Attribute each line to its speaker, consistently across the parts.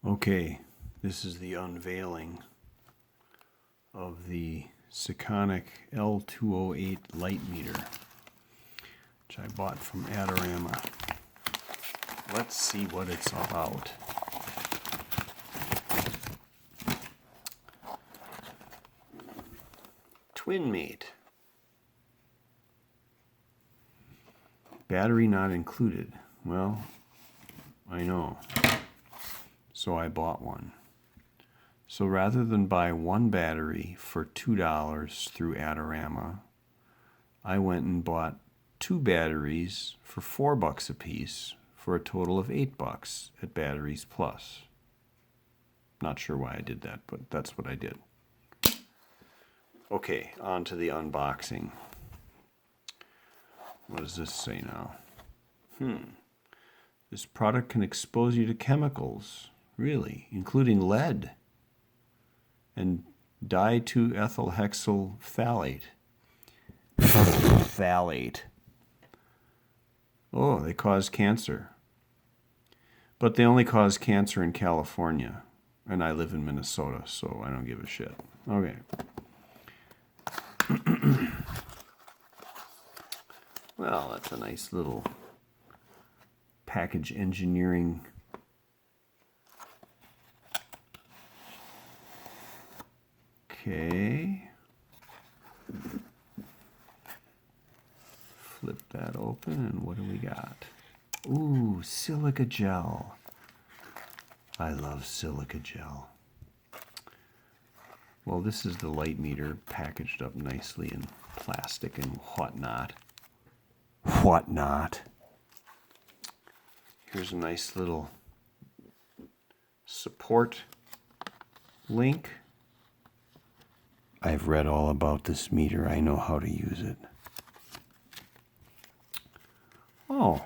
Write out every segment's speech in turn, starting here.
Speaker 1: Okay, this is the unveiling of the Sekonic L-208 light meter, which I bought from Adorama. Let's see what it's about. Twin mate. Battery not included. Well, I know. So I bought one. So rather than buy one battery for $2 through Adorama, I went and bought two batteries for $4 a piece for a total of $8 at Batteries Plus. Not sure why I did that, but that's what I did. Okay, on to the unboxing. What does this say now? This product can expose you to chemicals, really, including lead and di-2-ethylhexyl phthalate. Phthalate. Oh, they cause cancer. But they only cause cancer in California. And I live in Minnesota, so I don't give a shit. Okay. Well, that's a nice little package engineering. Okay. Flip that open, and what do we got? Ooh, silica gel. I love silica gel. Well, this is the light meter packaged up nicely in plastic and whatnot. Whatnot. Here's a nice little support link. I've read all about this meter. I know how to use it. Oh.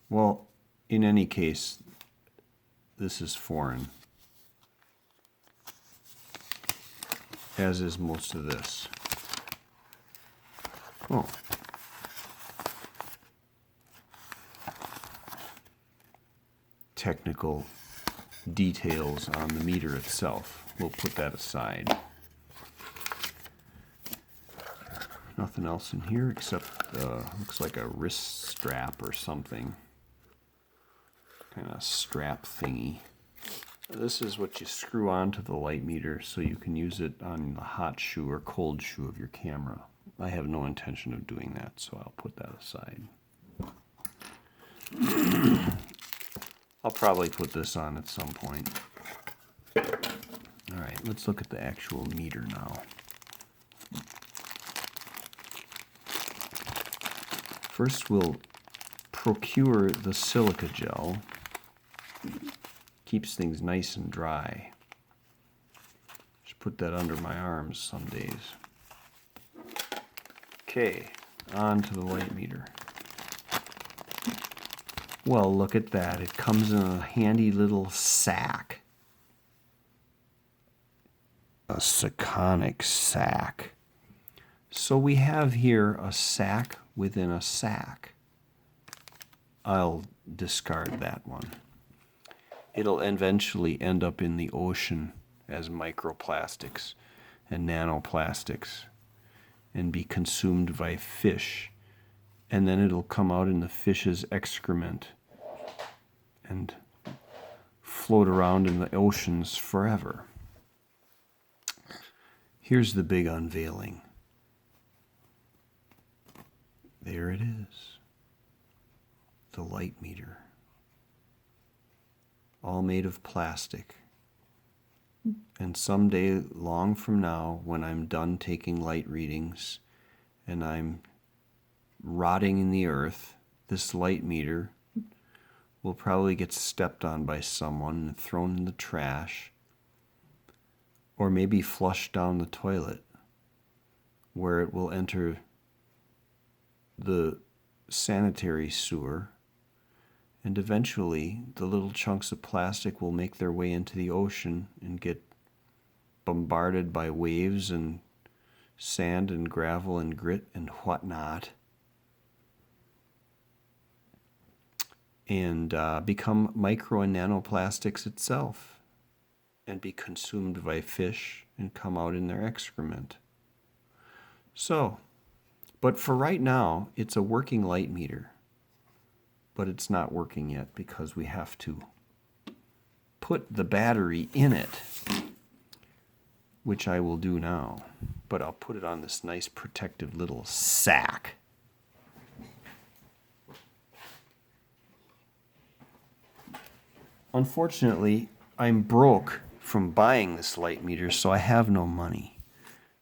Speaker 1: Well, in any case, this is foreign, as is most of this. Oh. Technical details on the meter itself. We'll put that aside. Nothing else in here except looks like a wrist strap or something. Kind of strap thingy. This is what you screw onto the light meter so you can use it on the hot shoe or cold shoe of your camera. I have no intention of doing that, so I'll put that aside. I'll probably put this on at some point. All right, let's look at the actual meter now. First, we'll procure the silica gel. Keeps things nice and dry. Just put that under my arms some days. Okay, on to the light meter. Well, look at that. It comes in a handy little sack. A Sekonic sack. So we have here a sack within a sack. I'll discard that one. It'll eventually end up in the ocean as microplastics and nanoplastics and be consumed by fish. And then it'll come out in the fish's excrement and float around in the oceans forever. Here's the big unveiling. There it is. The light meter. All made of plastic. And someday, long from now, when I'm done taking light readings and I'm rotting in the earth, this light meter will probably get stepped on by someone and thrown in the trash, or maybe flushed down the toilet, where it will enter the sanitary sewer, and eventually the little chunks of plastic will make their way into the ocean and get bombarded by waves and sand and gravel and grit and whatnot, and become micro and nanoplastics itself and be consumed by fish and come out in their excrement. So, but for right now, it's a working light meter, but it's not working yet because we have to put the battery in it, which I will do now, but I'll put it on this nice protective little sack. Unfortunately, I'm broke from buying this light meter, so I have no money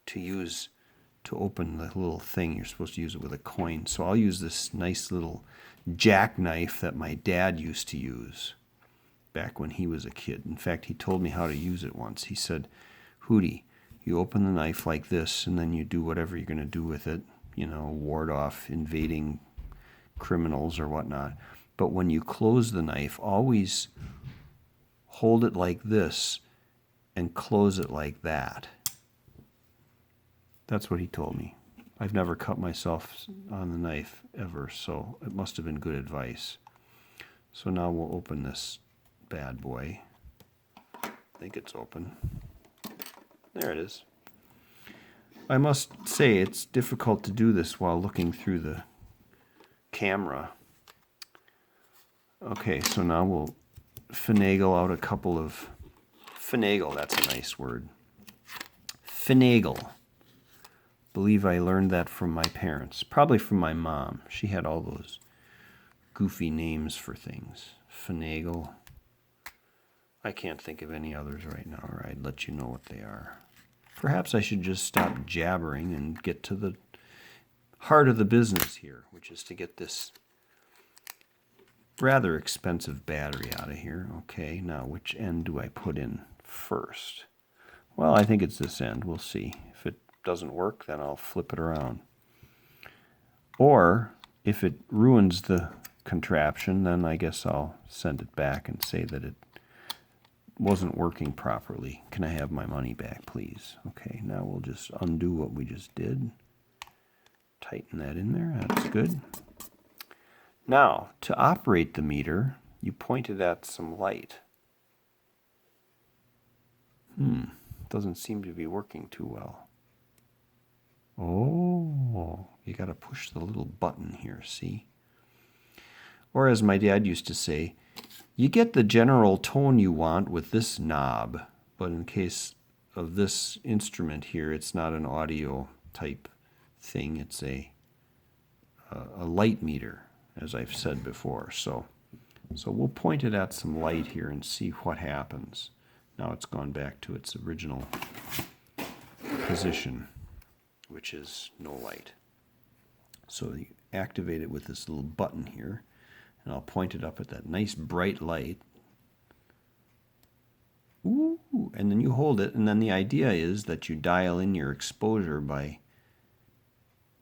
Speaker 1: to use to open the little thing. You're supposed to use it with a coin. So I'll use this nice little jackknife that my dad used to use back when he was a kid. In fact, he told me how to use it once. He said, Hootie, you open the knife like this, and then you do whatever you're going to do with it, you know, ward off invading criminals or whatnot. But when you close the knife, always hold it like this and close it like that. That's what he told me. I've never cut myself on the knife ever, so it must have been good advice. So now we'll open this bad boy. I think it's open. There it is. I must say it's difficult to do this while looking through the camera. Okay, so now we'll finagle out a couple of... Finagle, that's a nice word. Finagle. Believe I learned that from my parents. Probably from my mom. She had all those goofy names for things. Finagle. I can't think of any others right now, or I'd let you know what they are. Perhaps I should just stop jabbering and get to the heart of the business here, which is to get this rather expensive battery out of here. Okay, now which end do I put in first? Well, I think it's this end. We'll see. If it doesn't work, then I'll flip it around. Or if it ruins the contraption, then I guess I'll send it back and say that it wasn't working properly. Can I have my money back, please? Okay, now we'll just undo what we just did. Tighten that in there. That's good. Now, to operate the meter, you pointed at some light. Doesn't seem to be working too well. Oh, you got to push the little button here, see? Or as my dad used to say, you get the general tone you want with this knob, but in case of this instrument here, it's not an audio type thing. It's a light meter, as I've said before. So we'll point it at some light here and see what happens. Now it's gone back to its original position, which is no light. So you activate it with this little button here, and I'll point it up at that nice bright light. Ooh, and then you hold it, and then the idea is that you dial in your exposure by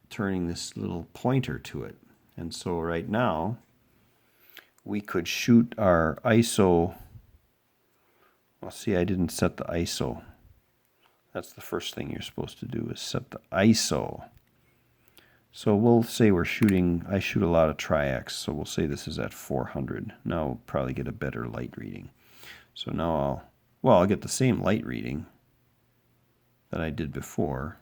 Speaker 1: turning this little pointer to it. And so right now, we could shoot our ISO. Well, see, I didn't set the ISO. That's the first thing you're supposed to do is set the ISO. So we'll say we're shooting, I shoot a lot of triacs, so we'll say this is at 400. Now we'll probably get a better light reading. So now I'll get the same light reading that I did before,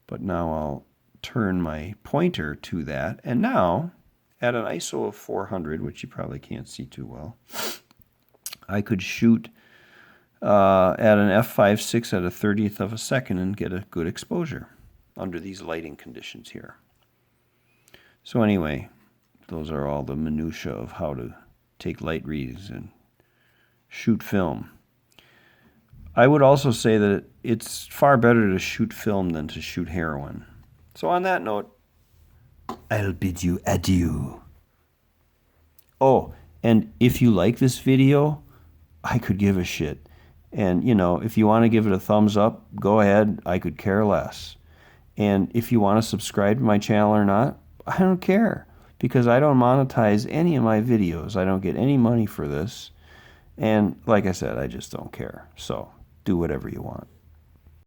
Speaker 1: but now I'll turn my pointer to that, and now at an ISO of 400, which you probably can't see too well, I could shoot at an f5.6 at a 30th of a second and get a good exposure under these lighting conditions here. So anyway, those are all the minutia of how to take light readings and shoot film. I would also say that it's far better to shoot film than to shoot heroin. So on that note, I'll bid you adieu. Oh, and if you like this video, I could give a shit. And, you know, if you want to give it a thumbs up, go ahead. I could care less. And if you want to subscribe to my channel or not, I don't care. Because I don't monetize any of my videos. I don't get any money for this. And like I said, I just don't care. So do whatever you want.